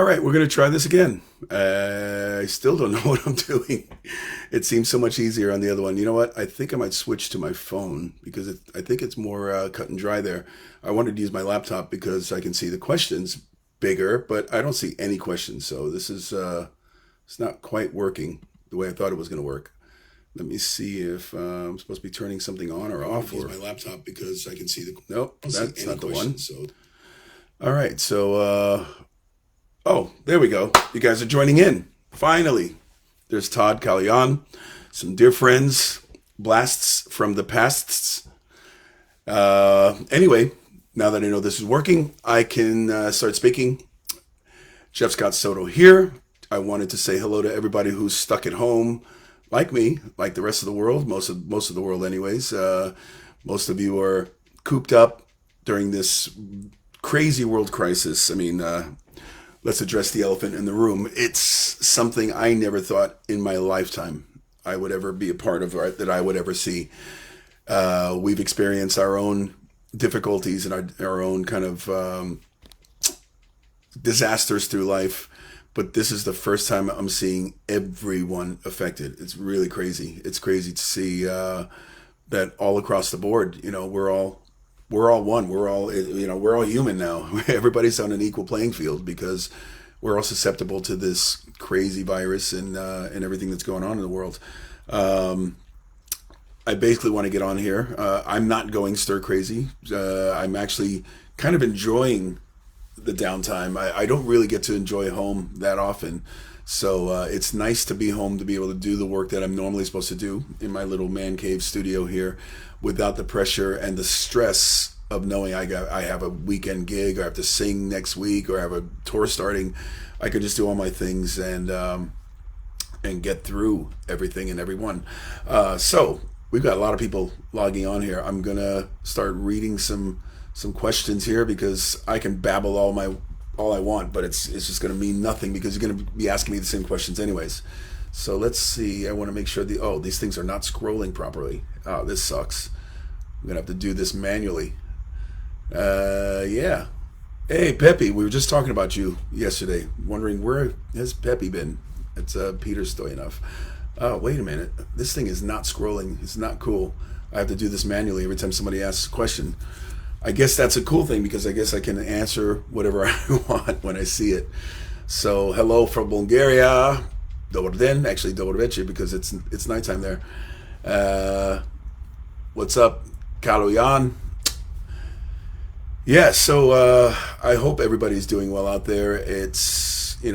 All right, we're going to try this again. I still don't know what I'm doing. It seems so much easier on the other one. You know what? I think I might switch to my phone because I think it's more cut and dry there. I wanted to use my laptop because I can see the questions bigger, but I don't see any questions. So this is it's not quite working the way I thought it was going to work. Let me see if I'm supposed to be turning something on or off. Use my laptop because I can see the. Nope, that's not the one. So, all right. So, oh, there we go. You guys are joining in. Finally, there's Todd Kalyan, some dear friends, blasts from the pasts. Anyway, now that I know this is working, I can start speaking. Jeff Scott Soto here. I wanted to say hello to everybody who's stuck at home. Like me, like the rest of the world, most of the world anyways. Most of you are cooped up during this crazy world crisis. I mean, let's address the elephant in the room. It's something I never thought in my lifetime I would ever be a part of, or that I would ever see. We've experienced our own difficulties and our own kind of disasters through life. But this is the first time I'm seeing everyone affected. It's really crazy. It's crazy to see that all across the board. You know, we're all one. We're all human now. Everybody's on an equal playing field because we're all susceptible to this crazy virus and everything that's going on in the world. I basically want to get on here. I'm not going stir crazy. I'm actually kind of enjoying the downtime. I don't really get to enjoy home that often, so it's nice to be home to be able to do the work that I'm normally supposed to do in my little man cave studio here without the pressure and the stress of knowing I have a weekend gig, or I have to sing next week, or I have a tour starting. I can just do all my things and get through everything and everyone. So we've got a lot of people logging on here. I'm gonna start reading some questions here because I can babble all I want, but it's just going to mean nothing because you're going to be asking me the same questions anyways. So let's see. I want to make sure these things are not scrolling properly. Oh, this sucks. I'm going to have to do this manually. Yeah. Hey, Pepe, we were just talking about you yesterday, wondering where has Pepe been? It's Peter Stoyanov. Oh, wait a minute. This thing is not scrolling. It's not cool. I have to do this manually every time somebody asks a question. I guess that's a cool thing because I guess I can answer whatever I want when I see it. So hello from Bulgaria. Dobar den, actually Dobar večer because it's nighttime there. What's up, Kalyan? Yeah, so I hope everybody's doing well out there. It's, hey,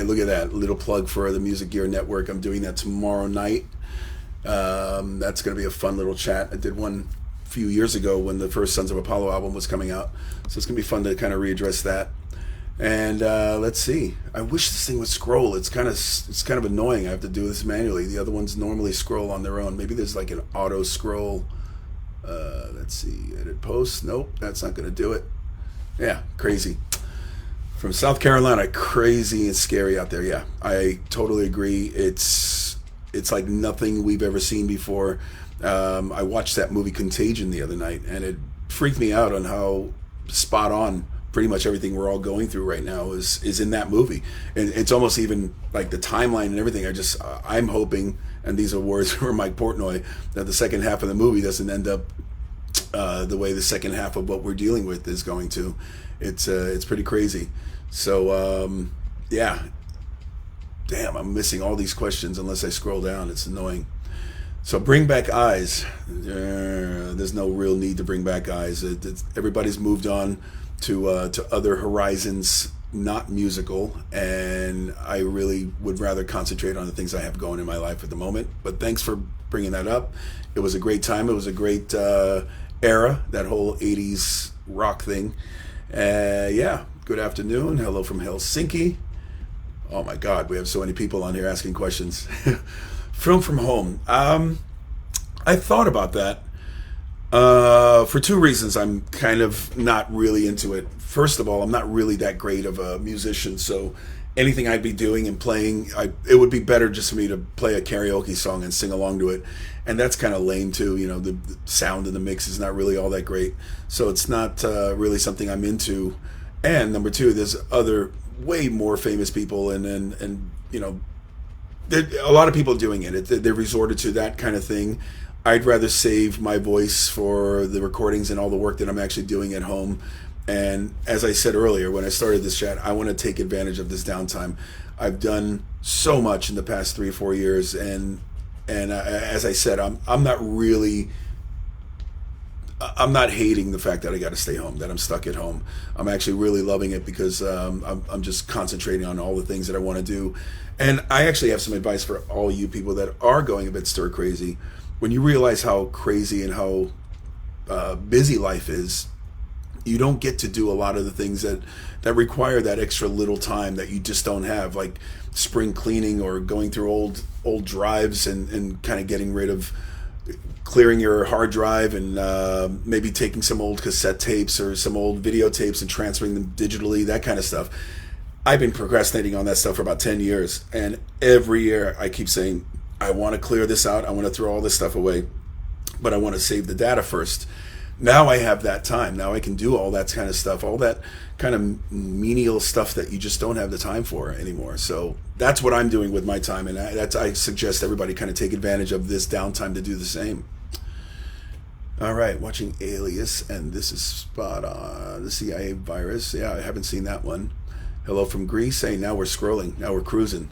look at that little plug for the Music Gear Network. I'm doing that tomorrow night. That's going to be a fun little chat. I did one few years ago when the first Sons of Apollo album was coming out, so it's gonna be fun to kind of readdress that. And let's see, I wish this thing would scroll. It's kind of annoying. I have to do this manually. The other ones normally scroll on their own. Maybe there's like an auto scroll. Let's see, edit post. Nope, that's not gonna do it. Yeah, crazy. From South Carolina, crazy and scary out there. Yeah, I totally agree. It's like nothing we've ever seen before. I watched that movie Contagion the other night, and it freaked me out on how spot on pretty much everything we're all going through right now is in that movie. And it's almost even like the timeline and everything. I'm hoping, and these are words from Mike Portnoy, that the second half of the movie doesn't end up the way the second half of what we're dealing with is going to. It's pretty crazy. So yeah, damn, I'm missing all these questions unless I scroll down. It's annoying. So bring back eyes. There's no real need to bring back eyes. Everybody's moved on to other horizons, not musical, and I really would rather concentrate on the things I have going in my life at the moment. But thanks for bringing that up. It was a great time. It was a great era, that whole 80s rock thing. Yeah, good afternoon. Hello from Helsinki. Oh my God, we have so many people on here asking questions. Film from home. I thought about that for two reasons. I'm kind of not really into it. First of all, I'm not really that great of a musician, so anything I'd be doing and playing, it would be better just for me to play a karaoke song and sing along to it. And that's kind of lame too. The sound in the mix is not really all that great, so it's not really something I'm into. And number two, there's other way more famous people, and you know, a lot of people doing it. They're resorted to that kind of thing. I'd rather save my voice for the recordings and all the work that I'm actually doing at home. And as I said earlier, when I started this chat, I want to take advantage of this downtime. I've done so much in the past 3 or 4 years, and as I said, I'm not really. I'm not hating the fact that I got to stay home, that I'm stuck at home. I'm actually really loving it because I'm just concentrating on all the things that I want to do. And I actually have some advice for all you people that are going a bit stir crazy. When you realize how crazy and how busy life is, you don't get to do a lot of the things that require that extra little time that you just don't have, like spring cleaning or going through old drives and kind of getting rid of, clearing your hard drive, and maybe taking some old cassette tapes or some old videotapes and transferring them digitally, that kind of stuff. I've been procrastinating on that stuff for about 10 years, and every year I keep saying, I want to clear this out, I want to throw all this stuff away, but I want to save the data first. Now I have that time. Now I can do all that kind of stuff, all that kind of menial stuff that you just don't have the time for anymore. So that's what I'm doing with my time, and I suggest everybody kind of take advantage of this downtime to do the same. All right, watching Alias, and this is spot on. The CIA virus. Yeah, I haven't seen that one. Hello from Greece. Hey, now we're scrolling. Now we're cruising.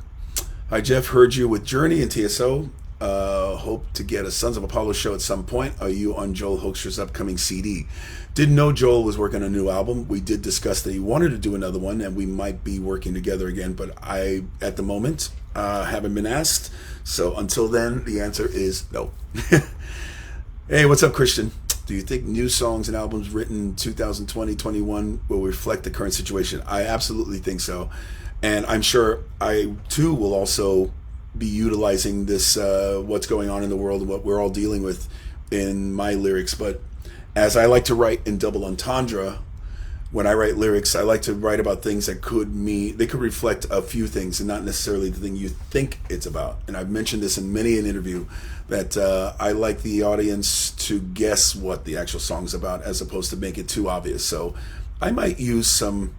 Hi, Jeff. Heard you with Journey and TSO. Hope to get a Sons of Apollo show at some point. Are you on Joel Hoekstra's upcoming CD? Didn't know Joel was working on a new album. We did discuss that he wanted to do another one, and we might be working together again, but I, at the moment, haven't been asked. So until then, the answer is no. Hey, what's up, Christian? Do you think new songs and albums written 2020-21 will reflect the current situation? I absolutely think so. And I'm sure I, too, will also be utilizing this, what's going on in the world and what we're all dealing with in my lyrics. But as I like to write in double entendre, when I write lyrics, I like to write about things that they could reflect a few things and not necessarily the thing you think it's about. And I've mentioned this in many an interview, that I like the audience to guess what the actual song's about as opposed to make it too obvious. So I might use some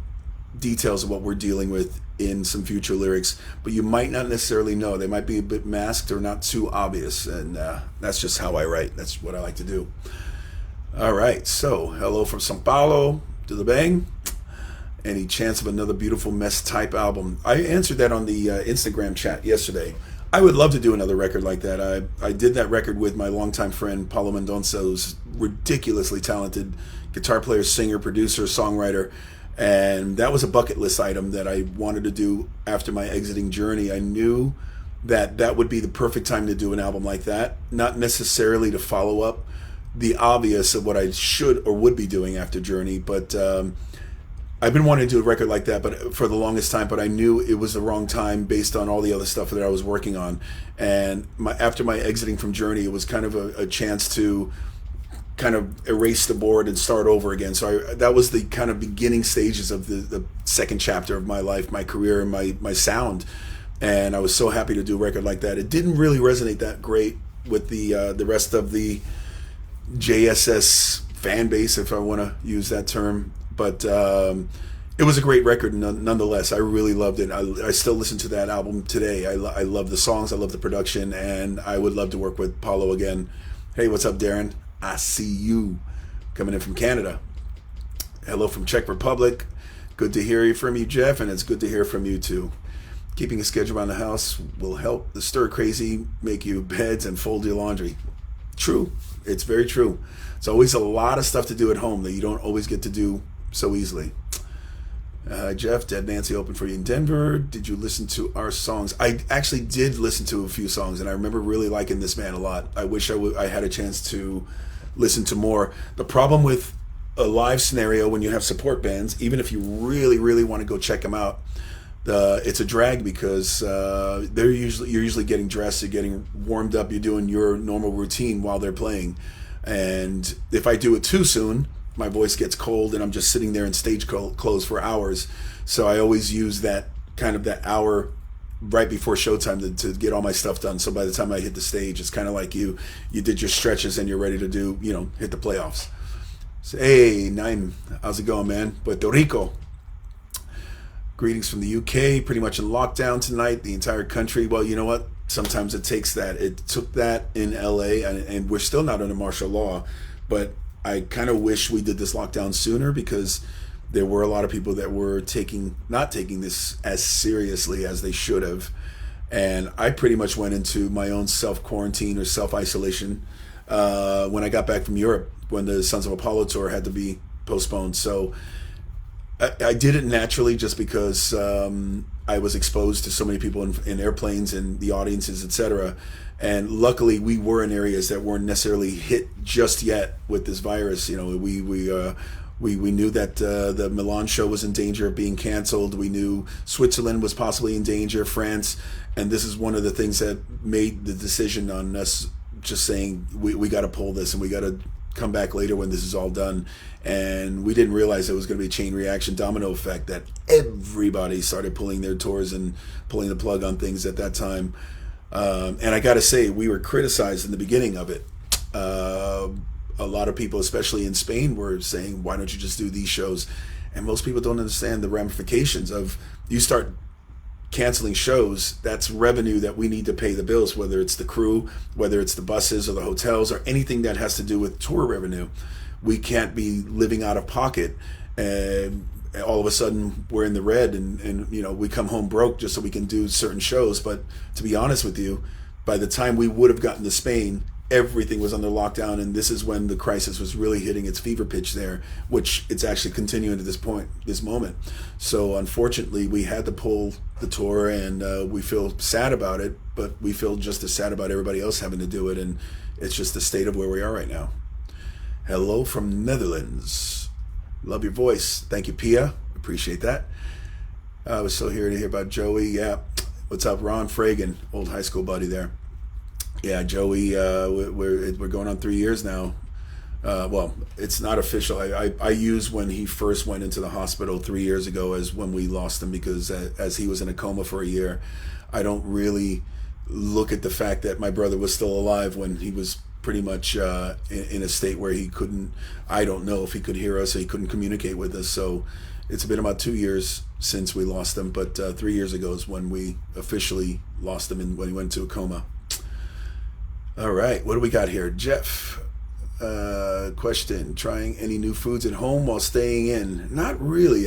details of what we're dealing with in some future lyrics, but you might not necessarily know. They might be a bit masked or not too obvious, and that's just how I write. That's what I like to do. All right, so hello from Sao Paulo. To the bang. Any chance of another Beautiful Mess type album? I answered that on the Instagram chat yesterday. I would love to do another record like that. I did that record with my longtime friend Paulo Mendonça, who's ridiculously talented guitar player, singer, producer, songwriter, and that was a bucket list item that I wanted to do after my exiting Journey. I knew that that would be the perfect time to do an album like that, not necessarily to follow up the obvious of what I should or would be doing after Journey, but I've been wanting to do a record like that, but for the longest time. But I knew it was the wrong time based on all the other stuff that I was working on. And after my exiting from Journey, it was kind of a chance to kind of erase the board and start over again. So that was the kind of beginning stages of the second chapter of my life, my career, and my sound. And I was so happy to do a record like that. It didn't really resonate that great with the rest of the JSS fan base, if I want to use that term, but it was a great record nonetheless. I really loved it. I still listen to that album today. I love the songs, I love the production, and I would love to work with Paulo again. Hey, what's up, Darren? I see you coming in from Canada. Hello from Czech Republic. Good to hear from you, Jeff, and it's good to hear from you too. Keeping a schedule around the house will help the stir crazy make you beds and fold your laundry. True. It's very true. It's always a lot of stuff to do at home that you don't always get to do so easily. Jeff, Dead Nancy opened for you in Denver. Did you listen to our songs? I actually did listen to a few songs, and I remember really liking this man a lot. I wish I had a chance to listen to more. The problem with a live scenario when you have support bands, even if you really, really want to go check them out, it's a drag because you're usually getting dressed, you're getting warmed up, you're doing your normal routine while they're playing. And if I do it too soon, my voice gets cold and I'm just sitting there in stage clothes for hours. So I always use that hour right before showtime to get all my stuff done. So by the time I hit the stage, it's kind of like you did your stretches and you're ready to do, hit the playoffs. So, hey, Naim, how's it going, man? Puerto Rico. Greetings from the UK. Pretty much in lockdown tonight. The entire country. Well, you know what? Sometimes it takes that. It took that in LA, and we're still not under martial law. But I kind of wish we did this lockdown sooner, because there were a lot of people that were not taking this as seriously as they should have. And I pretty much went into my own self-quarantine or self-isolation when I got back from Europe, when the Sons of Apollo tour had to be postponed. So I did it naturally, just because I was exposed to so many people in airplanes and the audiences, etc. And luckily, we were in areas that weren't necessarily hit just yet with this virus. You know, we knew that the Milan show was in danger of being canceled. We knew Switzerland was possibly in danger, France, and this is one of the things that made the decision on us just saying we got to pull this, and we got to come back later when this is all done. And we didn't realize it was going to be a chain reaction, domino effect, that everybody started pulling their tours and pulling the plug on things at that time. And I got to say, we were criticized in the beginning of it. A lot of people, especially in Spain, were saying, why don't you just do these shows? And most people don't understand the ramifications of, you start canceling shows, that's revenue that we need to pay the bills, whether it's the crew, whether it's the buses or the hotels or anything that has to do with tour revenue. We can't be living out of pocket, and all of a sudden we're in the red, and you know, we come home broke just so we can do certain shows. But to be honest with you, by the time we would have gotten to Spain, everything was under lockdown, and this is when the crisis was really hitting its fever pitch there, which it's actually continuing to this moment. So unfortunately, we had to pull the tour, and we feel sad about it, but we feel just as sad about everybody else having to do it, and it's just the state of where we are right now. Hello from Netherlands. Love your voice. Thank you, Pia. Appreciate that. I was so here to hear about Joey. Yeah. What's up, Ron Fragan, old high school buddy there. Yeah, Joey, we're going on 3 years now. Well, it's not official. I use when he first went into the hospital 3 years ago as when we lost him, because as he was in a coma for a year, I don't really look at the fact that my brother was still alive when he was pretty much in a state where he couldn't, I don't know if he could hear us or he couldn't communicate with us. So it's been about 2 years since we lost him, but 3 years ago is when we officially lost him, and when he went into a coma. All right, what do we got here? Jeff, question, trying any new foods at home while staying in? Not really.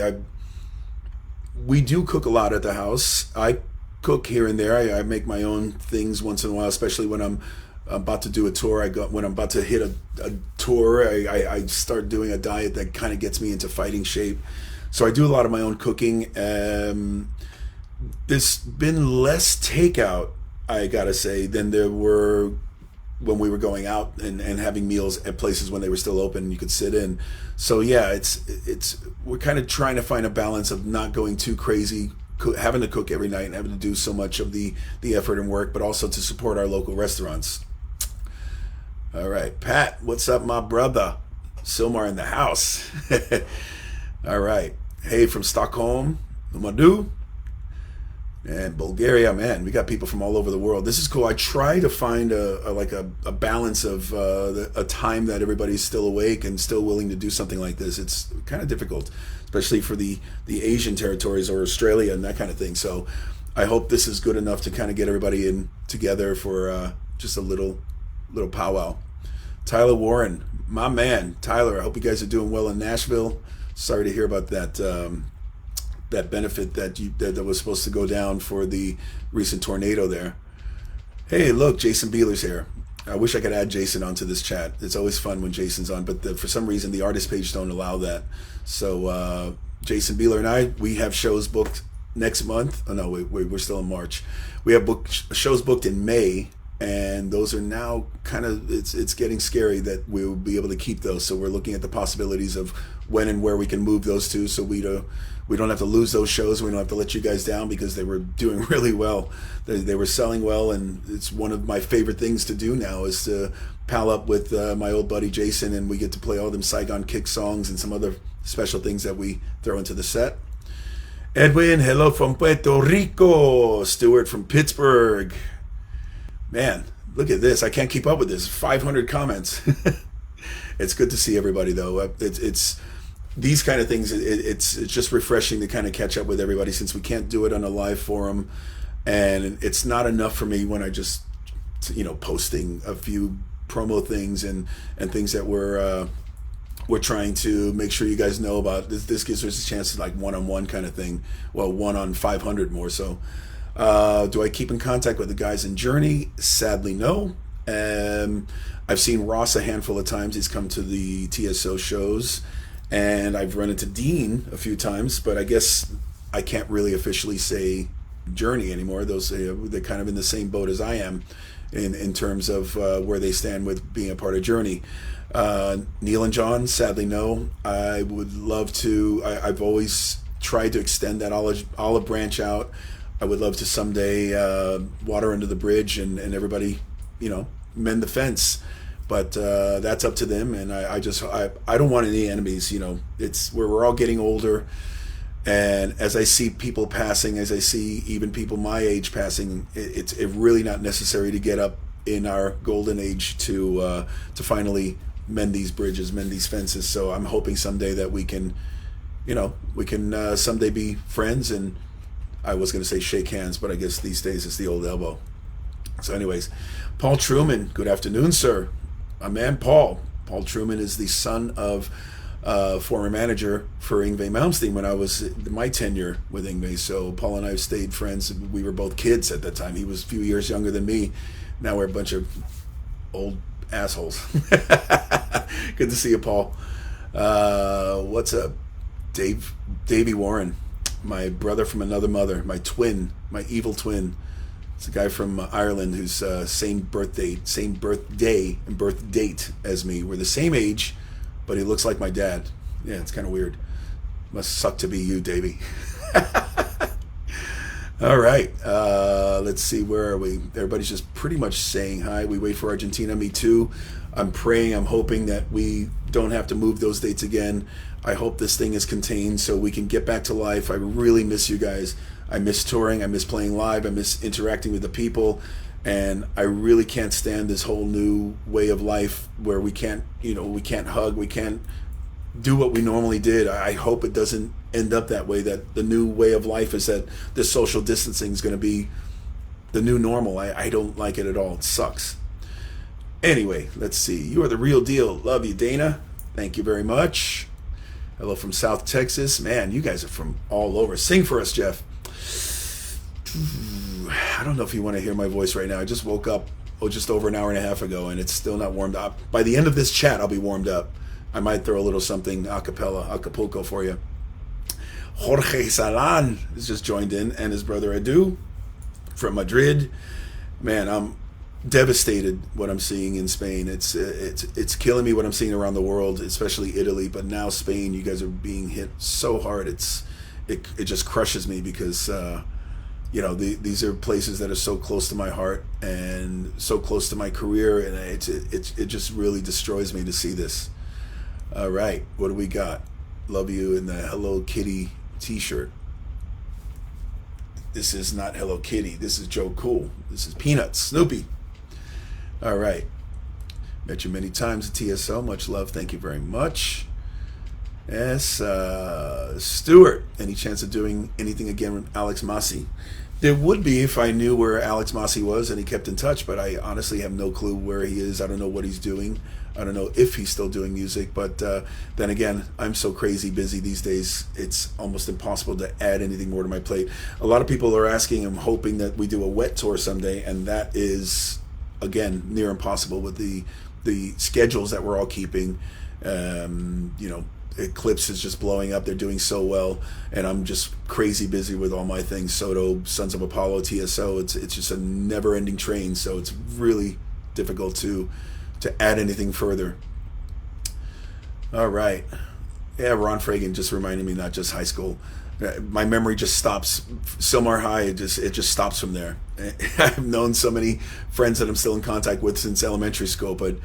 We do cook a lot at the house. I cook here and there. I make my own things once in a while, especially when I'm about to do a tour. When I'm about to hit a tour, I start doing a diet that kind of gets me into fighting shape. So I do a lot of my own cooking. There's been less takeout, I gotta say, than there were when we were going out and having meals at places when they were still open and you could sit in. So yeah, it's we're kind of trying to find a balance of not going too crazy, having to cook every night and having to do so much of the effort and work, but also to support our local restaurants. All right, Pat, what's up, my brother? Silmar in the house. All right. Hey, from Stockholm, Madhu. And Bulgaria, man, we got people from all over the world. This is cool. I try to find a balance of a time that everybody's still awake and still willing to do something like this. It's kind of difficult, especially for the Asian territories or Australia and that kind of thing. So I hope this is good enough to kind of get everybody in together for just a little powwow. Tyler Warren, my man. Tyler, I hope you guys are doing well in Nashville. Sorry to hear about that benefit that was supposed to go down for the recent tornado there. Hey, look, Jason Beeler's here. I wish I could add Jason onto this chat. It's always fun when Jason's on, but for some reason the artist page don't allow that. So Jason Beeler and I, we have shows booked next month. Oh no, we're still in March. We have shows booked in May, and those are now kind of, it's getting scary that we'll be able to keep those. So we're looking at the possibilities of when and where we can move those to, so we don't have to lose those shows. We don't have to let you guys down, because they were doing really well. They were selling well, and it's one of my favorite things to do now is to pal up with my old buddy Jason, and we get to play all them Saigon Kick songs and some other special things that we throw into the set. Edwin, hello from Puerto Rico. Stuart from Pittsburgh. Man, look at this. I can't keep up with this. 500 comments. It's good to see everybody, though. these kind of things, it's just refreshing to kind of catch up with everybody since we can't do it on a live forum, and it's not enough for me when I just posting a few promo things and things that we're trying to make sure you guys know about. This gives us a chance to like one-on-one kind of thing. Well, 1 on 500 more so. Do I keep in contact with the guys in Journey? Sadly, no. I've seen Ross a handful of times. He's come to the TSO shows, and I've run into Dean a few times, but I guess I can't really officially say Journey anymore. Those they're kind of in the same boat as I am in terms of where they stand with being a part of Journey. Neil and John, sadly, no. I would love to. I've always tried to extend that olive branch out. I would love to someday water under the bridge and everybody, mend the fence. But that's up to them, and I don't want any enemies. It's we're all getting older, and as I see people passing, as I see even people my age passing, it's really not necessary to get up in our golden age to finally mend these bridges, mend these fences. So I'm hoping someday that we can someday be friends. And I was going to say shake hands, but I guess these days it's the old elbow. So anyways, Paul Truman, good afternoon, sir. My man Paul Truman is the son of former manager for Yngwie Malmsteen when I was my tenure with Yngwie. So Paul and I have stayed friends. We were both kids at that time. He was a few years younger than me. Now we're a bunch of old assholes. Good to see you, Paul. What's up, Davey Warren, my brother from another mother, my evil twin. It's a guy from Ireland who's same birthday and birth date as me. We're the same age, but he looks like my dad. Yeah, it's kind of weird. Must suck to be you, Davey. All right, let's see, where are we? Everybody's just pretty much saying hi. We wait for Argentina. Me too. I'm praying, I'm hoping that we don't have to move those dates again. I hope this thing is contained so we can get back to life. I really miss you guys. I miss touring, I miss playing live, I miss interacting with the people, and I really can't stand this whole new way of life where we can't hug, we can't do what we normally did. I hope it doesn't end up that way, that the new way of life is that this social distancing is going to be the new normal. I don't like it at all. It sucks. Anyway, let's see. You are the real deal. Love you, Dana. Thank you very much. Hello from South Texas. Man, you guys are from all over. Sing for us, Jeff. I don't know if you want to hear my voice right now. I just woke up just over an hour and a half ago, and it's still not warmed up. By the end of this chat, I'll be warmed up. I might throw a little something Acapulco for you. Jorge Salan has just joined in, and his brother Edu from Madrid. Man, I'm devastated what I'm seeing in Spain. It's killing me what I'm seeing around the world, especially Italy, but now Spain. You guys are being hit so hard. It just crushes me because these are places that are so close to my heart and so close to my career, and it just really destroys me to see this. All right, what do we got? Love you in the Hello Kitty t-shirt. This is not Hello Kitty. This is Joe Cool. This is Peanuts, Snoopy. All right. Met you many times at TSO. Much love. Thank you very much. Yes, Stuart. Any chance of doing anything again with Alex Massi? There would be if I knew where Alex Massi was and he kept in touch, but I honestly have no clue where he is. I don't know what he's doing. I don't know if he's still doing music, but then again, I'm so crazy busy these days, it's almost impossible to add anything more to my plate. A lot of people are asking, I'm hoping that we do a W.E.T tour someday, and that is, again, near impossible with the schedules that we're all keeping. Eclipse is just blowing up. They're doing so well, and I'm just crazy busy with all my things. Soto, Sons of Apollo, TSO. It's just a never-ending train, so it's really difficult to add anything further. All right. Yeah, Ron Fragan just reminded me, not just high school. My memory just stops. Silmar High, it just stops from there. I've known so many friends that I'm still in contact with since elementary school, but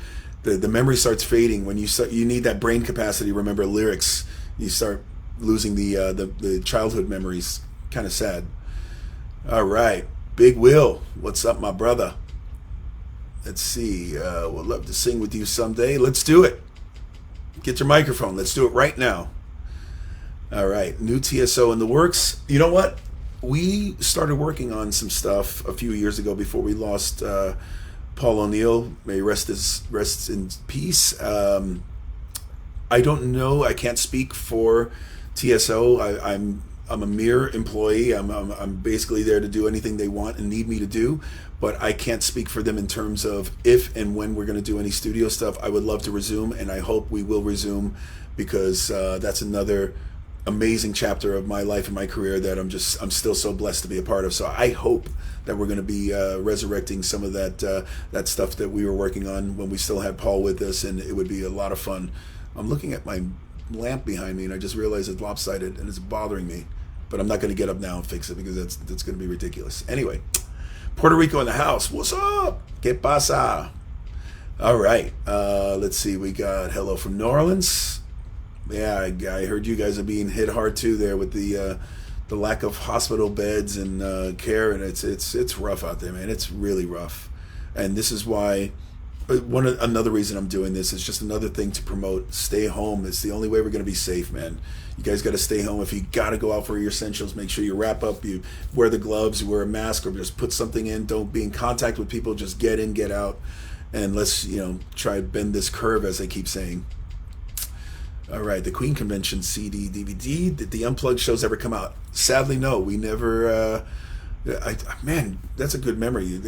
the memory starts fading when you need that brain capacity to remember lyrics. You start losing the childhood memories. Kind of sad. All right, Big Will, what's up, my brother? Let's see. Would love to sing with you someday. Let's do it. Get your microphone. Let's do it right now. All right, new TSO in the works. You know what? We started working on some stuff a few years ago before we lost Paul O'Neill. May he rest in peace. I don't know. I can't speak for TSO. I'm a mere employee. I'm basically there to do anything they want and need me to do, but I can't speak for them in terms of if and when we're going to do any studio stuff. I would love to resume, and I hope we will resume, because that's another amazing chapter of my life and my career that I'm still so blessed to be a part of. So I hope that we're going to be resurrecting some of that stuff that we were working on when we still had Paul with us, and it would be a lot of fun. I'm looking at my lamp behind me, and I just realized it's lopsided and it's bothering me. But I'm not going to get up now and fix it, because that's going to be ridiculous. Anyway, Puerto Rico in the house. What's up? ¿Qué pasa? All right. Let's see. We got hello from New Orleans. Yeah, I heard you guys are being hit hard too there with the lack of hospital beds and care, and it's rough out there, man. It's really rough, and this is why. Another reason I'm doing this is just another thing to promote. Stay home. It's the only way we're going to be safe, man. You guys got to stay home. If you got to go out for your essentials, make sure you wrap up, you wear the gloves, you wear a mask, or just put something in. Don't be in contact with people. Just get in, get out, and let's try to bend this curve, as they keep saying. All right, the Queen Convention CD, DVD. Did the Unplugged shows ever come out? Sadly, no. We never. Man, that's a good memory.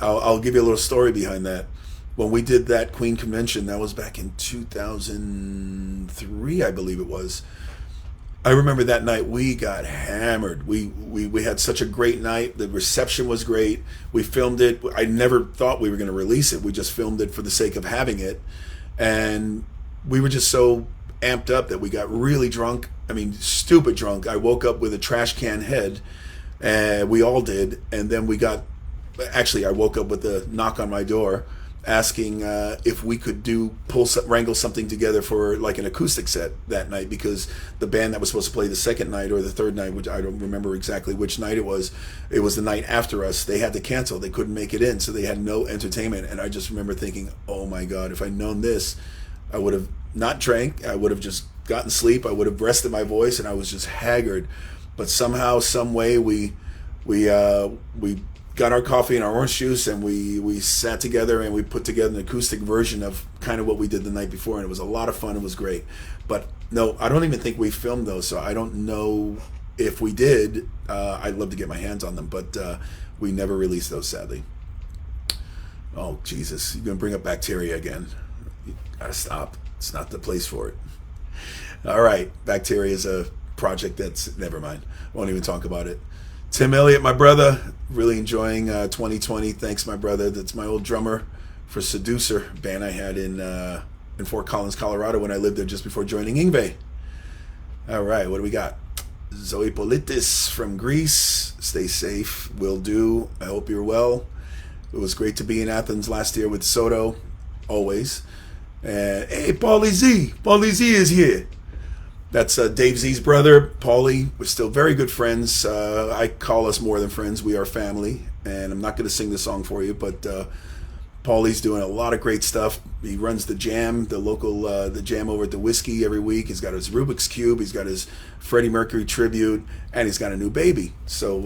I'll give you a little story behind that. When we did that Queen Convention, that was back in 2003, I believe it was. I remember that night we got hammered. We had such a great night. The reception was great. We filmed it. I never thought we were going to release it. We just filmed it for the sake of having it. And we were just so amped up that we got really drunk. I mean, stupid drunk. I woke up with a trash can head. We all did. And then I woke up with a knock on my door asking if we could wrangle something together for like an acoustic set that night, because the band that was supposed to play the second night or the third night, which I don't remember exactly which night it was the night after us. They had to cancel. They couldn't make it in, so they had no entertainment. And I just remember thinking, oh my God, if I'd known this, I would have not drank. I would have just gotten sleep. I would have rested my voice, and I was just haggard. But somehow, some way, we got our coffee and our orange juice, and we sat together and we put together an acoustic version of kind of what we did the night before, and it was a lot of fun. It was great. But no, I don't even think we filmed those, so I don't know if we did. I'd love to get my hands on them, but we never released those, sadly. Oh, Jesus. You're going to bring up bacteria again. You gotta stop. It's not the place for it. All right. Bacteria is a project that's, never mind. Won't even talk about it. Tim Elliott, my brother, really enjoying 2020. Thanks, my brother. That's my old drummer for Seducer, band I had in Fort Collins, Colorado, when I lived there just before joining Yngwie. All right, what do we got? Zoe Politis from Greece. Stay safe. Will do. I hope you're well. It was great to be in Athens last year with Soto, always. And hey, Paulie Z. Paulie Z is here. That's Dave Z's brother, Paulie. We're still very good friends. I call us more than friends. We are family. And I'm not going to sing the song for you, but Paulie's doing a lot of great stuff. He runs the Jam, the Jam over at the Whiskey every week. He's got his Rubik's Cube. He's got his Freddie Mercury tribute. And he's got a new baby. So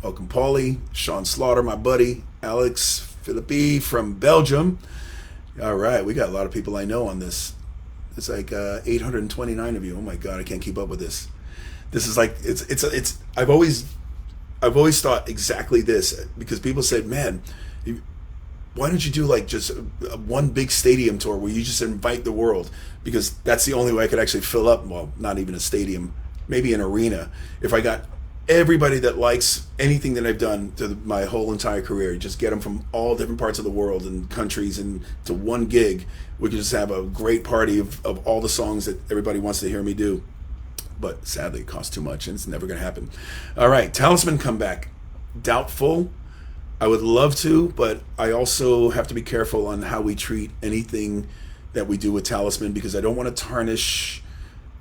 welcome, Paulie. Sean Slaughter, my buddy. Alex Philippi from Belgium. All right, we got a lot of people I know on this. It's like 829 of you. Oh my God, I can't keep up with this. This is like it's. I've always thought exactly this, because people said, "Man, why don't you do like just one big stadium tour where you just invite the world?" Because that's the only way I could actually fill up. Well, not even a stadium, maybe an arena. If I got everybody that likes anything that I've done to my whole entire career, just get them from all different parts of the world and countries and to one gig, we could just have a great party of all the songs that everybody wants to hear me do. But sadly, it costs too much, and it's never going to happen. All right, Talisman comeback. Doubtful. I would love to, but I also have to be careful on how we treat anything that we do with Talisman, because I don't want to tarnish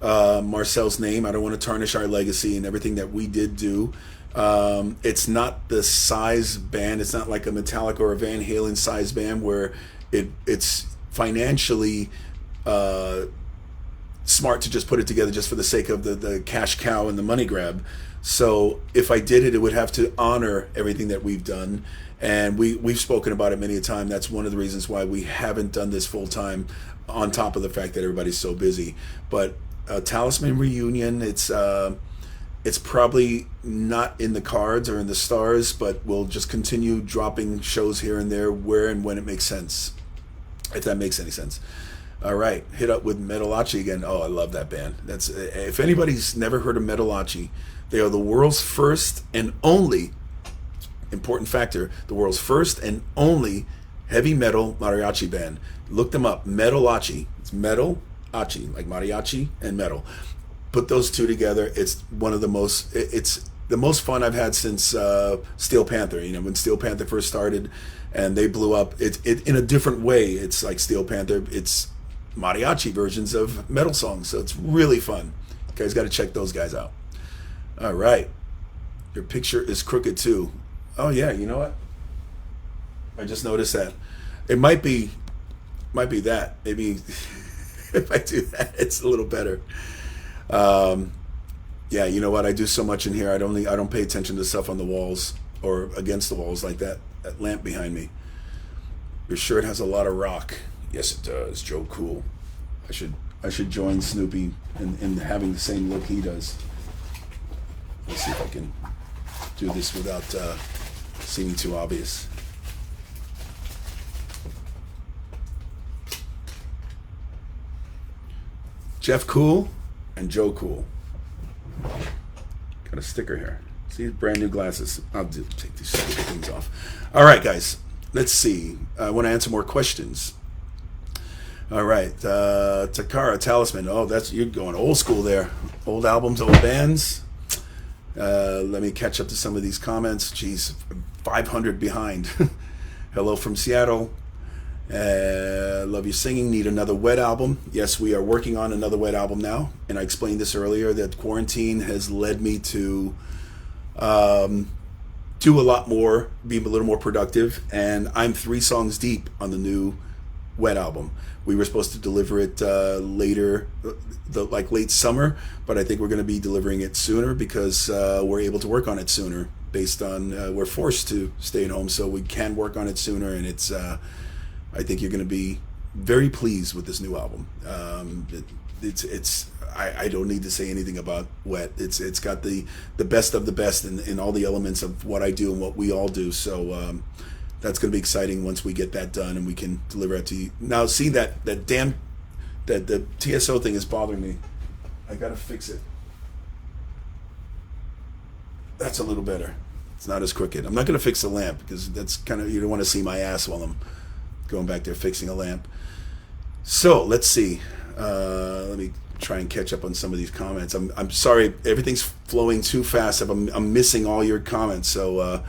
Marcel's name. I don't want to tarnish our legacy and everything that we did do. It's not the size band. It's not like a Metallica or a Van Halen size band where it's financially smart to just put it together just for the sake of the cash cow and the money grab. So if I did it, it would have to honor everything that we've done. And we've spoken about it many a time. That's one of the reasons why we haven't done this full time, on top of the fact that everybody's so busy. But a Talisman reunion, it's probably not in the cards or in the stars, but we'll just continue dropping shows here and there where and when it makes sense, if that makes any sense. All right, hit up with Metalachi again. Oh, I love that band. That's, if anybody's never heard of Metalachi, they are the world's first and only, important factor, the world's first and only heavy metal mariachi band. Look them up, Metalachi. It's metal-achi, like mariachi and metal. Put those two together. It's one of the most, it's the most fun I've had since Steel Panther. You know, when Steel Panther first started and they blew up, it in a different way. It's like Steel Panther. It's mariachi versions of metal songs, so it's really fun. You guys got to check those guys out. All right, your picture is crooked too. Oh yeah, you know what? I just noticed that. It might be that. Maybe if I do that, it's a little better. Yeah, you know what? I do so much in here. I don't pay attention to stuff on the walls or against the walls, like that lamp behind me. Your shirt has a lot of rock. Yes, it does. Joe Cool. I should join Snoopy in having the same look he does. Let's see if I can do this without seeming too obvious. Jeff Cool and Joe Cool. Got a sticker here. See, brand new glasses. I'll take these stupid things off. All right, guys. Let's see. I want to answer more questions. All right, Takara, Talisman. Oh, you're going old school there. Old albums, old bands. Let me catch up to some of these comments. Jeez, 500 behind. Hello from Seattle. Love your singing. Need another W.E.T. album. Yes, we are working on another W.E.T. album now. And I explained this earlier, that quarantine has led me to do a lot more, be a little more productive. And I'm 3 songs deep on the new W.E.T. album. We were supposed to deliver it later, like late summer, but I think we're going to be delivering it sooner because we're able to work on it sooner based on we're forced to stay at home, so we can work on it sooner. And it's I think you're going to be very pleased with this new album. I don't need to say anything about W.E.T. It's got the best of the best in all the elements of what I do and what we all do. So that's going to be exciting once we get that done and we can deliver it to you. Now, see that the TSO thing is bothering me. I got to fix it. That's a little better. It's not as crooked. I'm not going to fix the lamp because that's kind of, you don't want to see my ass while I'm going back there fixing a lamp. So let's see. Let me try and catch up on some of these comments. I'm sorry, everything's flowing too fast. I'm missing all your comments. So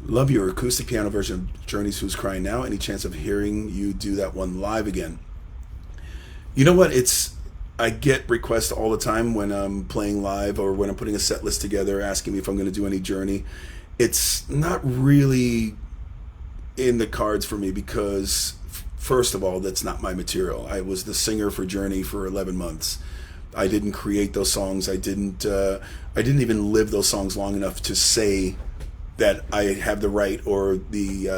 love your acoustic piano version of Journey's Who's Crying Now. Any chance of hearing you do that one live again? You know what? I get requests all the time when I'm playing live or when I'm putting a set list together asking me if I'm going to do any Journey. It's not really in the cards for me because, first of all, that's not my material. I was the singer for Journey for 11 months. I didn't create those songs. I didn't even live those songs long enough to say that I have the right or the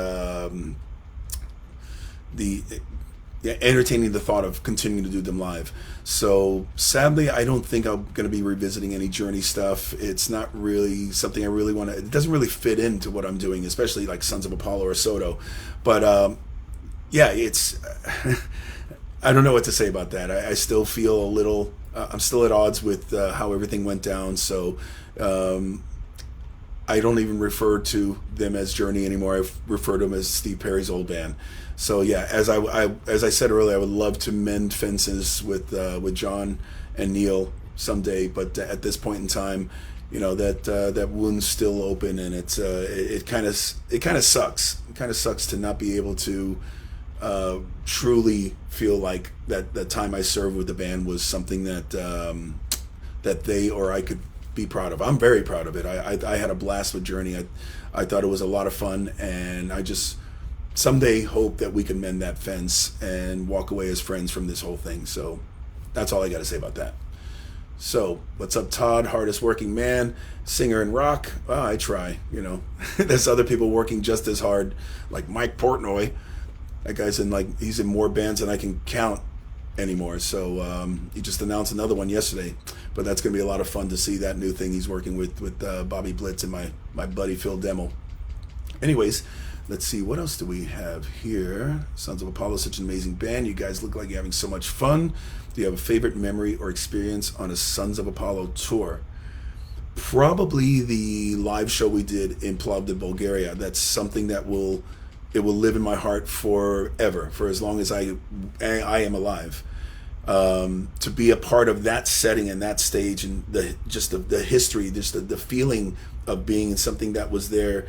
entertaining the thought of continuing to do them live. So sadly, I don't think I'm going to be revisiting any Journey stuff. It's not really something I really want to. It doesn't really fit into what I'm doing, especially like Sons of Apollo or Soto. But yeah, it's. I don't know what to say about that. I still feel a little. I'm still at odds with how everything went down. So. I don't even refer to them as Journey anymore. I refer to them as Steve Perry's old band. So yeah, as I said earlier, I would love to mend fences with John and Neil someday. But at this point in time, you know that wound's still open, and it kind of sucks. It kind of sucks to not be able to truly feel like that the time I served with the band was something that that they or I could be proud of. I'm very proud of it. I had a blast with Journey. I thought it was a lot of fun, and I just someday hope that we can mend that fence and walk away as friends from this whole thing. So That's all I got to say about that. So, what's up, Todd? Hardest working man, singer in rock. Well, I try, you know. There's other people working just as hard, like Mike Portnoy. That guy's he's in more bands than I can count anymore. So he just announced another one yesterday. But that's going to be a lot of fun to see that new thing he's working with Bobby Blitz and my buddy Phil Demmel. Anyways, let's see, what else do we have here? Sons of Apollo, such an amazing band. You guys look like you're having so much fun. Do you have a favorite memory or experience on a Sons of Apollo tour? Probably the live show we did in Plovdiv, Bulgaria. That's something that will live in my heart forever, for as long as I am alive. To be a part of that setting and that stage, and the history, just the feeling of being in something that was there.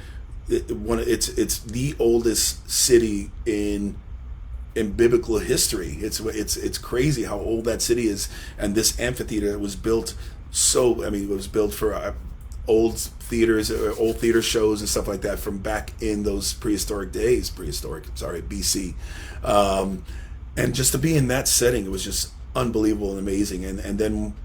It's the oldest city in biblical history. It's crazy how old that city is, and this amphitheater was built. It was built for old theater shows and stuff like that from back in those BC. And just to be in that setting, it was just unbelievable and amazing. And then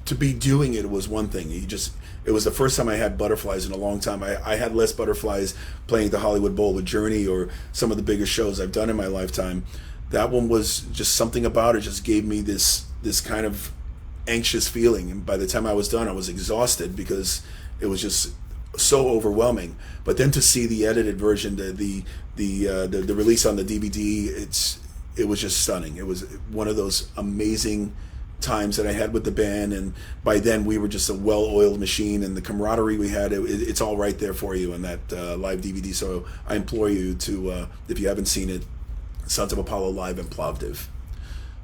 to be doing it was one thing. It was the first time I had butterflies in a long time. I had less butterflies playing at the Hollywood Bowl with Journey or some of the bigger shows I've done in my lifetime. That one was just something about it just gave me this kind of anxious feeling. And by the time I was done, I was exhausted because it was just so overwhelming. But then to see the edited version, the release on the DVD, it was just stunning. It was one of those amazing times that I had with the band, and by then we were just a well-oiled machine, and the camaraderie we had, it's all right there for you in that live DVD. So I implore you to, if you haven't seen it, Sons of Apollo live in Plovdiv.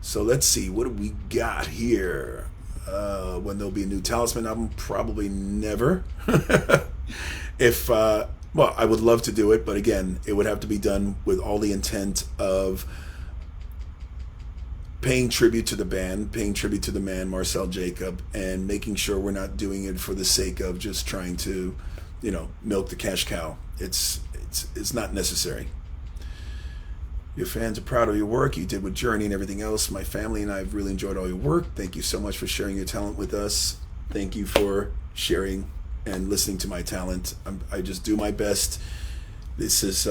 So let's see, what do we got here? When there'll be a new Talisman album? Probably never. Well, I would love to do it, but again, it would have to be done with all the intent of paying tribute to the band, paying tribute to the man, Marcel Jacob, and making sure we're not doing it for the sake of just trying to, milk the cash cow. It's not necessary. Your fans are proud of your work you did with Journey and everything else. My family and I have really enjoyed all your work. Thank you so much for sharing your talent with us. Thank you for sharing and listening to my talent. I just do my best. This is,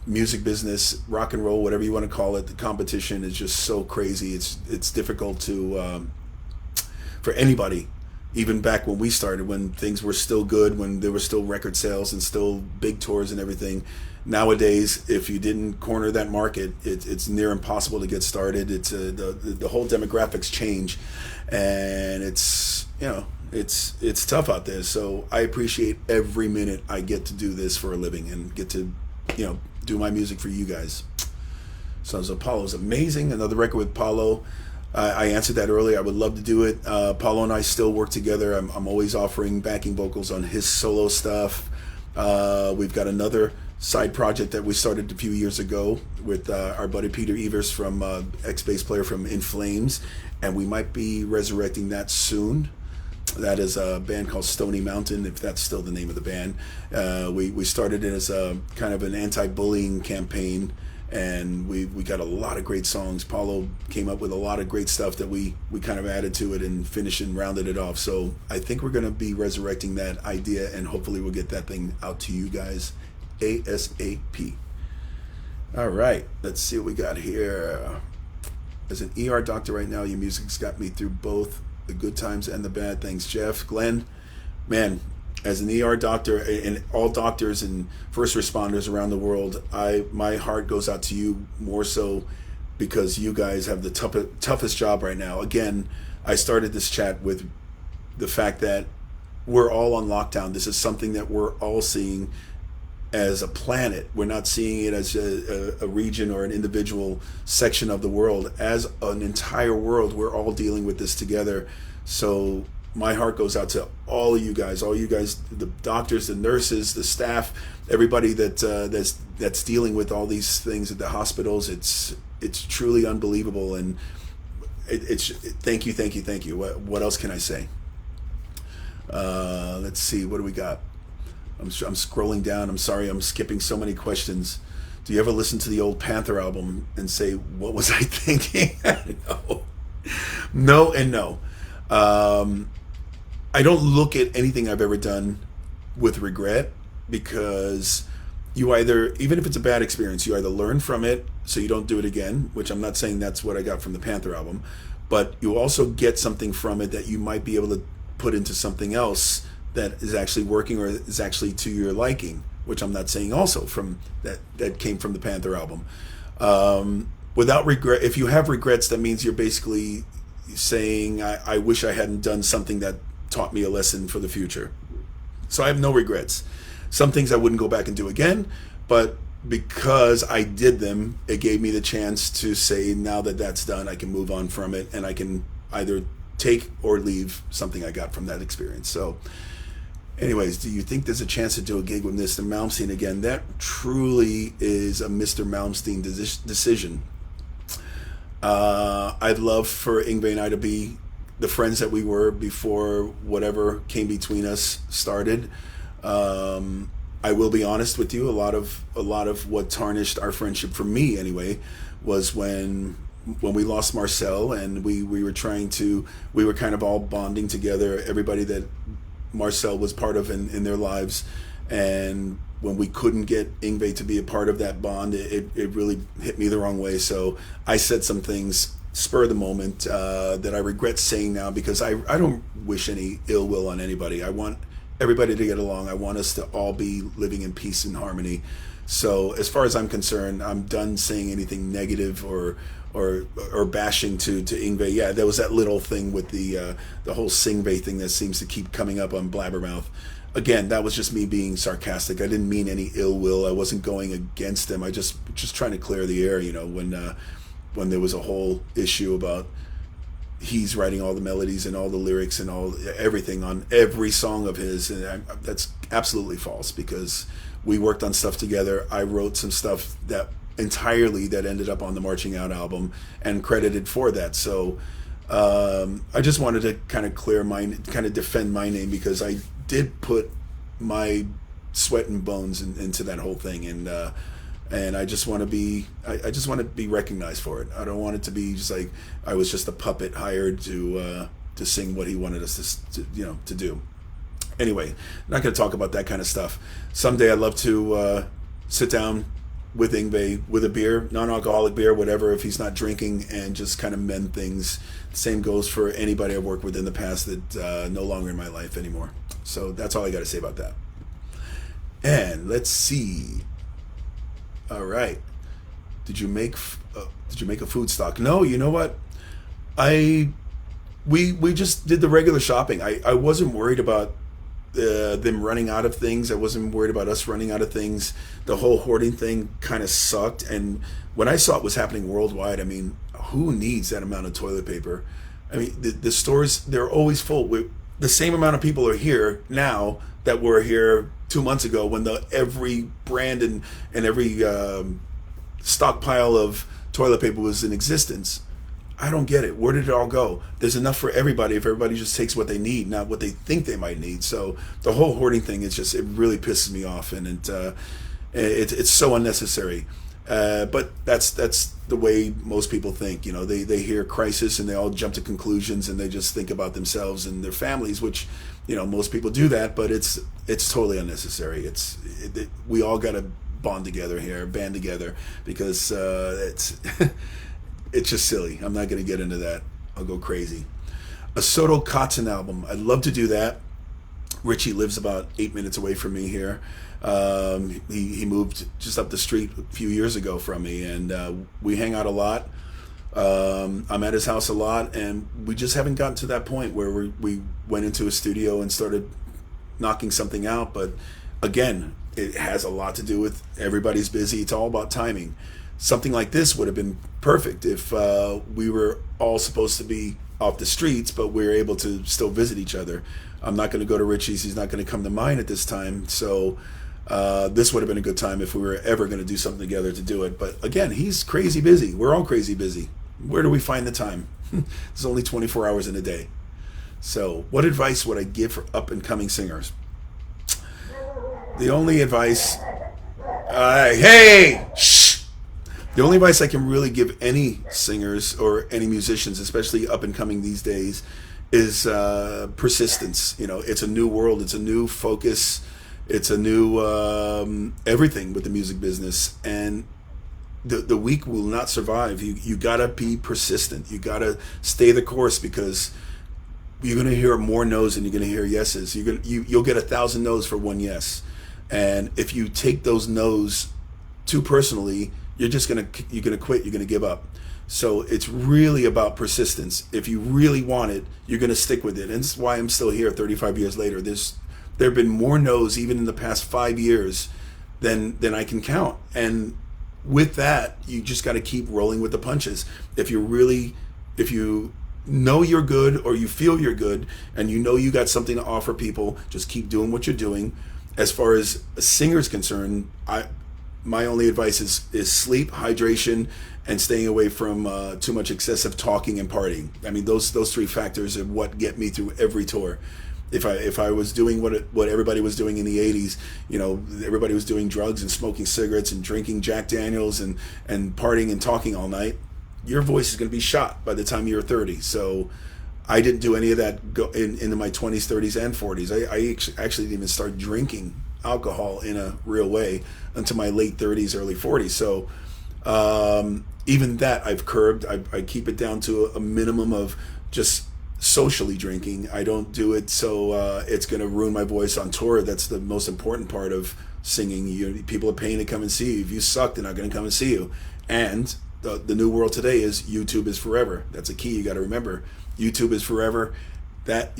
music business, rock and roll, whatever you want to call it. The competition is just so crazy. It's difficult for anybody, even back when we started, when things were still good, when there were still record sales and still big tours and everything. Nowadays, if you didn't corner that market, it's near impossible to get started. It's the whole demographics change, and it's tough out there. So I appreciate every minute I get to do this for a living and get to do my music for you guys. So Paulo is amazing. Another record with Paulo. I answered that earlier. I would love to do it. Paulo and I still work together. I'm always offering backing vocals on his solo stuff. We've got another side project that we started a few years ago with our buddy Peter Evers, from ex-bass player from In Flames, and we might be resurrecting that soon. That is a band called Stony Mountain, if that's still the name of the band. We started it as a kind of an anti-bullying campaign, and we got a lot of great songs. Paulo came up with a lot of great stuff that we kind of added to it and finished and rounded it off. So I think we're going to be resurrecting that idea, and hopefully we'll get that thing out to you guys ASAP. All right, let's see what we got here. As an ER doctor right now, your music's got me through both the good times and the bad. Thanks, Jeff. Glenn, man, as an ER doctor, and all doctors and first responders around the world, my heart goes out to you more so because you guys have the toughest job right now. Again, I started this chat with the fact that we're all on lockdown. This is something that we're all seeing as a planet. We're not seeing it as a region or an individual section of the world. As an entire world, we're all dealing with this together. So my heart goes out to all you guys, the doctors, the nurses, the staff, everybody that's dealing with all these things at the hospitals. It's truly unbelievable, and thank you. What else can I say? Let's see, what do we got? I'm scrolling down. I'm sorry, I'm skipping so many questions. Do you ever listen to the old Panther album and say, what was I thinking? No. No and no. Um, I don't look at anything I've ever done with regret because you either, even if it's a bad experience, you either learn from it so you don't do it again, which I'm not saying that's what I got from the Panther album, but you also get something from it that you might be able to put into something else that is actually working or is actually to your liking, which I'm not saying also from that came from the Panther album. Without regret, if you have regrets, that means you're basically saying, I wish I hadn't done something that taught me a lesson for the future. So I have no regrets. Some things I wouldn't go back and do again, but because I did them, it gave me the chance to say, now that that's done, I can move on from it and I can either take or leave something I got from that experience. So anyways, do you think there's a chance to do a gig with Mr. Malmsteen again? That truly is a Mr. Malmsteen decision. I'd love for Yngwie and I to be the friends that we were before whatever came between us started. I will be honest with you. A lot of what tarnished our friendship, for me anyway, was when we lost Marcel and we were we were kind of all bonding together. Everybody that Marcel was part of in their lives, and when we couldn't get Yngwie to be a part of that bond, it really hit me the wrong way. So I said some things spur of the moment that I regret saying now, because I don't wish any ill will on anybody. I want everybody to get along. I want us to all be living in peace and harmony. So as far as I'm concerned, I'm done saying anything negative or bashing to Yngwie. Yeah, there was that little thing with the whole Singve thing that seems to keep coming up on Blabbermouth. Again, that was just me being sarcastic. I didn't mean any ill will. I wasn't going against him. I just trying to clear the air. You know, when there was a whole issue about he's writing all the melodies and all the lyrics and everything on every song of his, and that's absolutely false, because we worked on stuff together. I wrote some stuff that ended up on the Marching Out album and credited for that. So I just wanted to kind of defend my name, because I did put my sweat and bones into that whole thing, and I just want to be recognized for it. I don't want it to be just like I was just a puppet hired to sing what he wanted us to do. Anyway, not going to talk about that kind of stuff. Someday I'd love to sit down with Yngwie with a beer, non-alcoholic beer, whatever, if he's not drinking, and just kind of mend things. Same goes for anybody I've worked with in the past that no longer in my life anymore. So that's all I got to say about that. And let's see. All right. Did you make a food stock? No. You know what? We just did the regular shopping. I wasn't worried about them running out of things. I wasn't worried about us running out of things. The whole hoarding thing kind of sucked. And when I saw it was happening worldwide, I mean, who needs that amount of toilet paper? I mean, the stores, they're always full. The same amount of people are here now that were here 2 months ago, when every brand and every stockpile of toilet paper was in existence. I don't get it. Where did it all go? There's enough for everybody if everybody just takes what they need, not what they think they might need. So the whole hoarding thing is just, it really pisses me off, and it's so unnecessary. But that's the way most people think. You know, they hear crisis and they all jump to conclusions, and they just think about themselves and their families, which, you know, most people do that, but it's totally unnecessary. We all got to band together, because it's it's just silly. I'm not going to get into that. I'll go crazy. A Soto Cotton album. I'd love to do that. Richie lives about 8 minutes away from me here. He moved just up the street a few years ago from me, and we hang out a lot. I'm at his house a lot, and we just haven't gotten to that point where we went into a studio and started knocking something out. But again, it has a lot to do with everybody's busy. It's all about timing. Something like this would have been perfect if we were all supposed to be off the streets, but we were able to still visit each other. I'm not going to go to Richie's. He's not going to come to mine at this time. So this would have been a good time if we were ever going to do something together to do it. But again, he's crazy busy. We're all crazy busy. Where do we find the time? There's only 24 hours in a day. So what advice would I give for up-and-coming singers? The only advice... hey! Shh! The only advice I can really give any singers or any musicians, especially up and coming these days, is persistence. You know, it's a new world, it's a new focus, it's a new everything with the music business, and the weak will not survive. You gotta be persistent. You gotta stay the course, because you're gonna hear more no's than you're gonna hear yeses. You'll get 1,000 no's for one yes, and if you take those no's too personally, you're gonna quit. You're gonna give up. So it's really about persistence. If you really want it, you're gonna stick with it, and that's why I'm still here 35 years later. There have been more no's even in the past 5 years than I can count, and with that, you just got to keep rolling with the punches. If you know you're good, or you feel you're good, and you know you got something to offer people, just keep doing what you're doing. As far as a singer's concerned, my only advice is sleep, hydration, and staying away from too much excessive talking and partying. I mean, those three factors are what get me through every tour. If I was doing what everybody was doing in the 80s, you know, everybody was doing drugs and smoking cigarettes and drinking Jack Daniels and partying and talking all night, your voice is going to be shot by the time you're 30. So I didn't do any of that into my 20s, 30s, and 40s. I actually didn't even start drinking alcohol in a real way until my late 30s, early 40s. So even that I've curbed. I keep it down to a minimum of just socially drinking. I don't do it so it's going to ruin my voice on tour. That's the most important part of singing. People are paying to come and see you. If you suck, they're not going to come and see you. And the new world today is YouTube is forever. That's a key you got to remember. YouTube is forever. That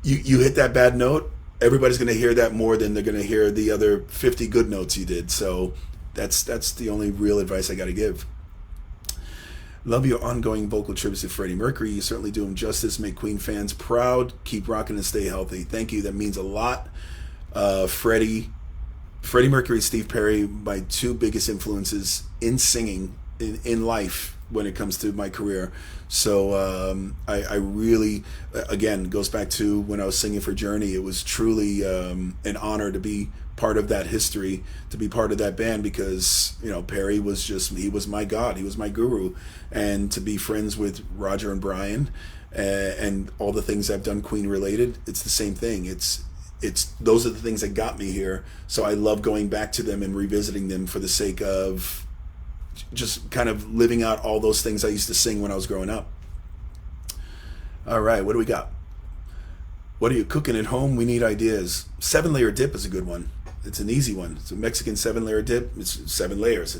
you hit that bad note, everybody's going to hear that more than they're going to hear the other 50 good notes you did. So that's the only real advice I got to give. Love your ongoing vocal tributes to Freddie Mercury. You certainly do him justice. Make Queen fans proud. Keep rocking and stay healthy. Thank you. That means a lot. Freddie Mercury, Steve Perry, my two biggest influences in singing, in life, when it comes to my career. So I really, again, goes back to when I was singing for Journey. It was truly an honor to be part of that history, to be part of that band, because, you know, Perry he was my god, he was my guru, and to be friends with Roger and Brian and all the things I've done Queen related, it's the same thing. It's those are the things that got me here. So I love going back to them and revisiting them for the sake of just kind of living out all those things I used to sing when I was growing up. All right, what do we got? What are you cooking at home? We need ideas. 7-layer dip is a good one. It's an easy one. It's a Mexican 7-layer dip. It's 7 layers.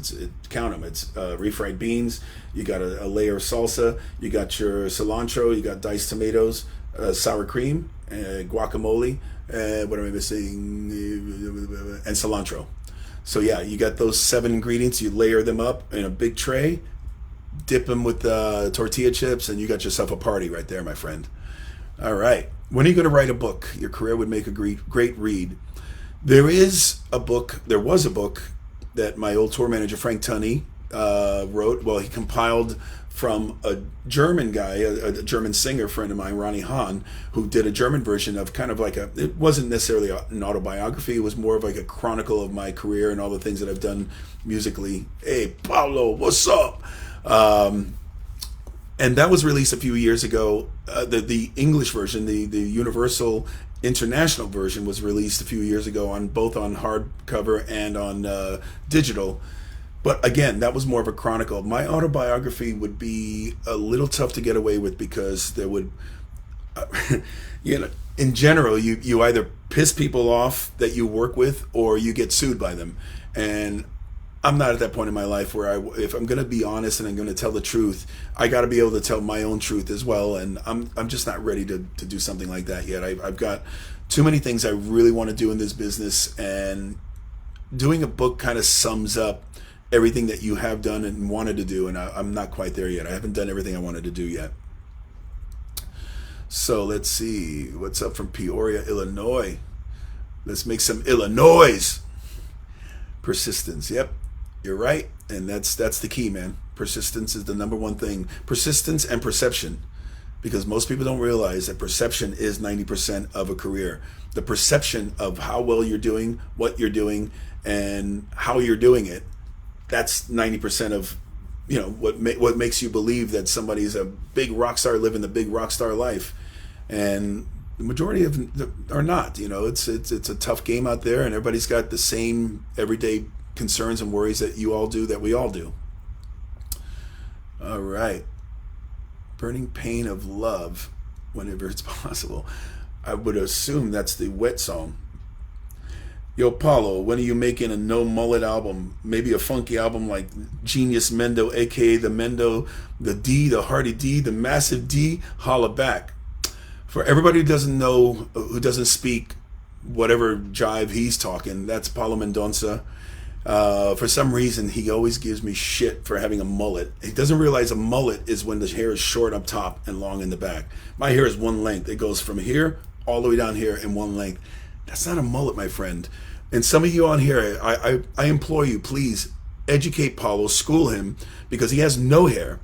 Count them. It's refried beans. You got a layer of salsa. You got your cilantro. You got diced tomatoes, sour cream, guacamole. What am I missing? And cilantro. So yeah, you got those 7 ingredients. You layer them up in a big tray, dip them with tortilla chips, and you got yourself a party right there, my friend. All right. When are you going to write a book? Your career would make a great read. There was a book that my old tour manager, Frank Tunney, wrote. Well, he compiled from a German guy, a German singer friend of mine, Ronnie Hahn, who did a German version of kind of like it wasn't necessarily an autobiography. It was more of like a chronicle of my career and all the things that I've done musically. Hey, Paulo, what's up? And that was released a few years ago. The English version, the Universal International version, was released a few years ago on both on hardcover and on digital. But again, that was more of a chronicle. My autobiography would be a little tough to get away with, because there would, you know, in general, you either piss people off that you work with, or you get sued by them. And I'm not at that point in my life where if I'm going to be honest and I'm going to tell the truth, I got to be able to tell my own truth as well. And I'm just not ready to do something like that yet. I've got too many things I really want to do in this business, and doing a book kind of sums up everything that you have done and wanted to do. And I'm not quite there yet. I haven't done everything I wanted to do yet. So let's see what's up from Peoria, Illinois. Let's make some Illinois. Persistence. Yep. You're right, and that's the key, man. Persistence is the number one thing. Persistence and perception, because most people don't realize that perception is 90% of a career. The perception of how well you're doing, what you're doing, and how you're doing it that's 90% of what makes you believe that somebody's a big rock star living the big rock star life, and the majority of them are not. It's a tough game out there, and everybody's got the same everyday concerns and worries that you all do, that we all do. All right. Burning Pain of Love, whenever it's possible. I would assume that's the W.E.T. song. Yo, Paulo, when are you making a no mullet album? Maybe a funky album like Genius Mendo, aka the Mendo, the D, the Hardy D, the Massive D. Holla back. For everybody who doesn't know, who doesn't speak whatever jive he's talking, that's Paulo Mendonça. For some reason, he always gives me shit for having a mullet. He doesn't realize a mullet is when the hair is short up top and long in the back. My hair is one length. It goes from here all the way down here in one length. That's not a mullet, my friend. And some of you on here, I implore you, please educate Paulo, school him, because he has no hair.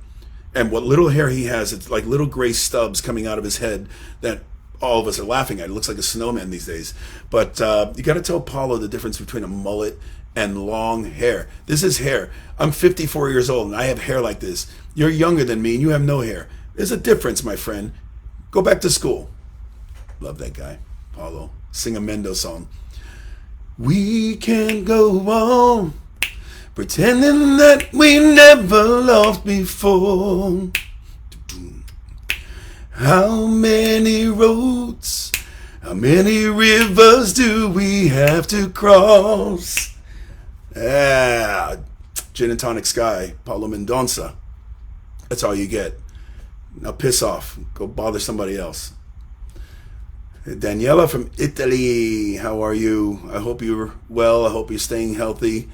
And what little hair he has, it's like little gray stubs coming out of his head that all of us are laughing at. It looks like a snowman these days. But you got to tell Paulo the difference between a mullet and long hair. This is hair. I'm 54 years old and I have hair like this. You're younger than me and you have no hair. There's a difference, my friend. Go back to school. Love that guy, Paulo. Sing a Mendo song. We can't go on pretending that we never lost before. How many roads, how many rivers do we have to cross? Gin and Tonic Sky, Paulo Mendonça. That's all you get. Now piss off. Go bother somebody else. Daniela from Italy, how are you? I hope you're well. I hope you're staying healthy.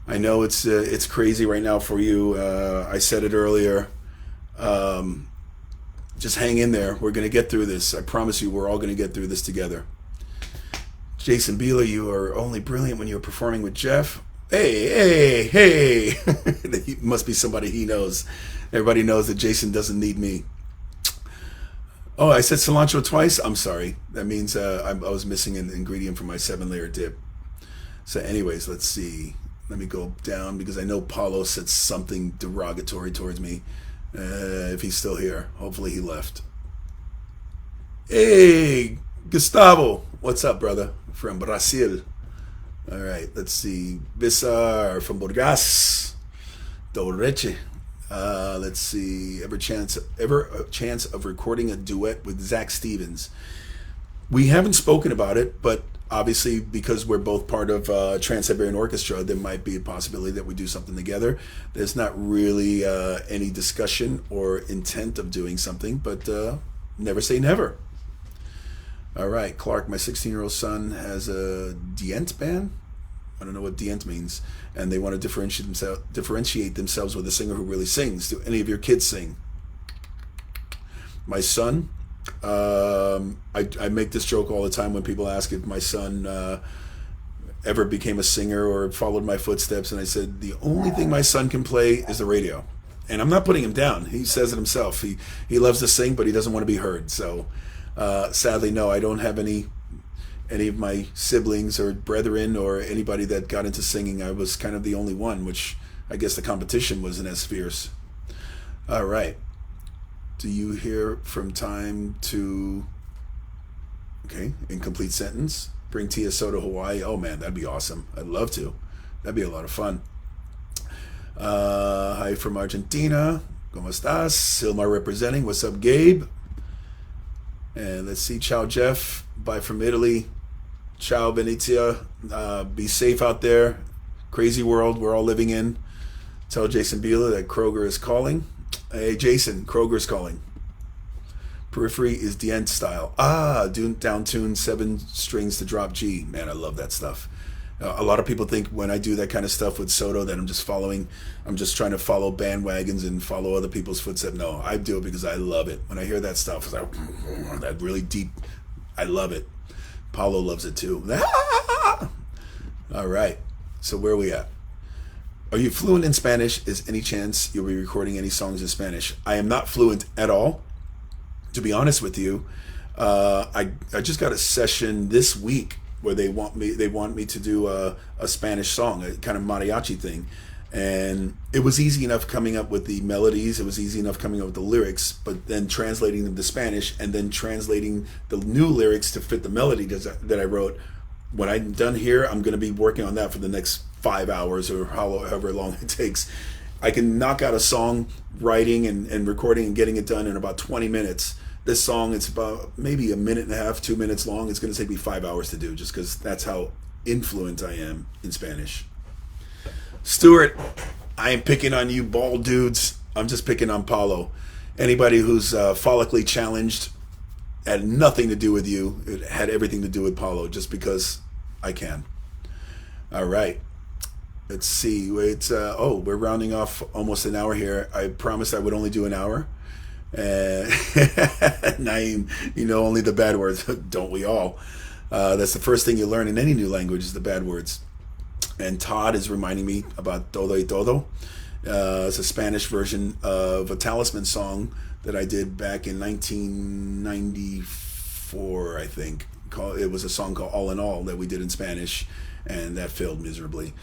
I know it's crazy right now for you. I said it earlier. Just hang in there. We're going to get through this. I promise you, we're all going to get through this together. Jason Bieler, you are only brilliant when you're performing with Jeff. Hey. He must be somebody he knows. Everybody knows that Jason doesn't need me. Oh, I said cilantro twice? I'm sorry. That means I was missing an ingredient for my 7-layer dip. So anyways, let's see. Let me go down because I know Paulo said something derogatory towards me. If he's still here. Hopefully he left. Hey, Gustavo. What's up, brother? From Brazil. All right, let's see. Bissar from Burgas. Doreche. Let's see. Ever a chance of recording a duet with Zach Stevens? We haven't spoken about it, but obviously because we're both part of Trans-Siberian Orchestra, there might be a possibility that we do something together. There's not really any discussion or intent of doing something, but never say never. All right, Clark, my 16-year-old son has a Dient band. I don't know what Dient means. And they want to differentiate themselves with a singer who really sings. Do any of your kids sing? My son, I make this joke all the time when people ask if my son ever became a singer or followed my footsteps. And I said, the only thing my son can play is the radio. And I'm not putting him down. He says it himself. He loves to sing, but he doesn't want to be heard. So sadly, no, I don't have any of my siblings or brethren or anybody that got into singing. I was kind of the only one, which I guess the competition wasn't as fierce. All right. Do you hear from time to... Okay, incomplete sentence. Bring Tia Soto to Hawaii. Oh, man, that'd be awesome. I'd love to. That'd be a lot of fun. Hi from Argentina. ¿Cómo estás? Silmar representing. What's up, Gabe? And let's see. Ciao, Jeff. Bye from Italy. Ciao, Benicia. Be safe out there. Crazy world we're all living in. Tell Jason Bieler that Kroger is calling. Hey, Jason, Kroger's calling. Periphery is Dient style. Down tune, 7 strings to drop G. Man, I love that stuff. A lot of people think when I do that kind of stuff with Soto that I'm just trying to follow bandwagons and follow other people's footsteps. No, I do it because I love it. When I hear that stuff, it's like, that really deep, I love it. Paulo loves it too. All right, so where are we at? Are you fluent in Spanish? Is any chance you'll be recording any songs in Spanish? I am not fluent at all, to be honest with you. I just got a session this week where they want me to do a Spanish song, a kind of mariachi thing, And it was easy enough coming up with the melodies. It was easy enough coming up with the lyrics, but then translating them to Spanish and then translating the new lyrics to fit the melody that I wrote. When I'm done here, I'm going to be working on that for the next 5 hours or however long it takes. I can knock out a song writing and recording and getting it done in about 20 minutes. This song, it's about maybe a minute and a half, 2 minutes long. It's going to take me 5 hours to do, just because that's how influent I am in Spanish. Stuart, I ain't picking on you bald dudes. I'm just picking on Paulo. Anybody who's follically challenged had nothing to do with you. It had everything to do with Paulo, just because I can. All right. Let's see. We're rounding off almost an hour here. I promised I would only do an hour. Naeem, only the bad words. Don't we all? That's the first thing you learn in any new language is the bad words. And Todd is reminding me about Todo y Todo. It's a Spanish version of a Talisman song that I did back in 1994, I think. It was a song called All in All that we did in Spanish, and that failed miserably.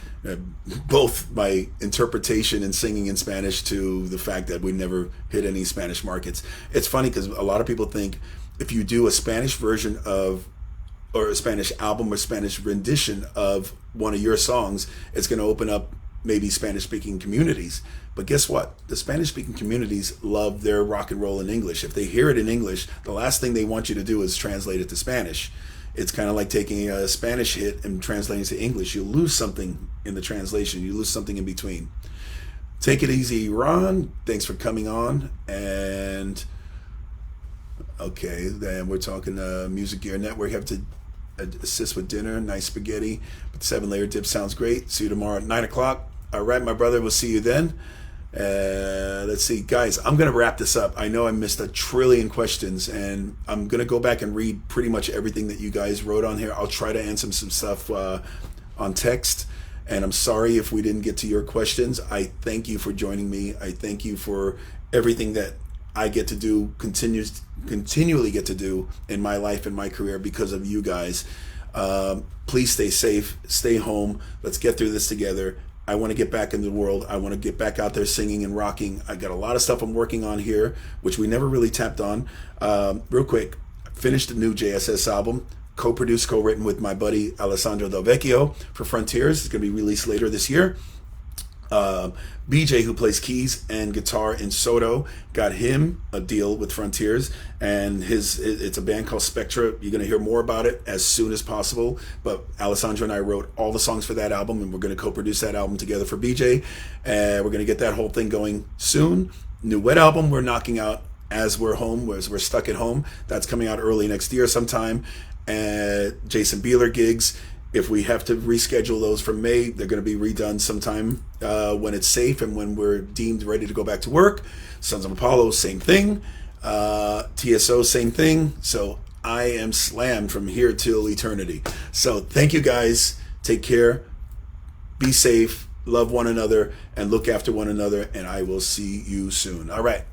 Both my interpretation and singing in Spanish to the fact that we never hit any Spanish markets. It's funny because a lot of people think if you do a Spanish version of, or a Spanish album or Spanish rendition of one of your songs, it's going to open up maybe Spanish-speaking communities. But guess what? The Spanish-speaking communities love their rock and roll in English. If they hear it in English, the last thing they want you to do is translate it to Spanish. It's kind of like taking a Spanish hit and translating it to English. You lose something in the translation. You lose something in between. Take it easy, Ron. Thanks for coming on. And okay, then we're talking Music Gear Network. Have to assist with dinner. Nice spaghetti. But 7-layer dip sounds great. See you tomorrow at 9 o'clock. All right, my brother. We'll see you then. Let's see, guys, I'm going to wrap this up. I know I missed a trillion questions, and I'm going to go back and read pretty much everything that you guys wrote on here. I'll try to answer some stuff on text, and I'm sorry if we didn't get to your questions. I thank you for joining me. I thank you for everything that I get to do, continually get to do in my life and my career because of you guys. Please stay safe, stay home. Let's get through this together. I want to get back in the world. I want to get back out there singing and rocking. I got a lot of stuff I'm working on here, which we never really tapped on. Real quick, finished the new JSS album, co-produced, co-written with my buddy Alessandro Del Vecchio for Frontiers. It's going to be released later this year. BJ, who plays keys and guitar in Soto, got him a deal with Frontiers, and it's a band called Spectra. You're going to hear more about it as soon as possible, but Alessandro and I wrote all the songs for that album, and we're going to co-produce that album together for BJ, and we're going to get that whole thing going soon. New W.E.T. album we're knocking out as we're home, as we're stuck at home. That's coming out early next year sometime. Jason Bieler gigs, if we have to reschedule those for May, they're going to be redone sometime when it's safe and when we're deemed ready to go back to work. Sons of Apollo, same thing. TSO, same thing. So I am slammed from here till eternity. So thank you guys. Take care. Be safe. Love one another and look after one another. And I will see you soon. All right.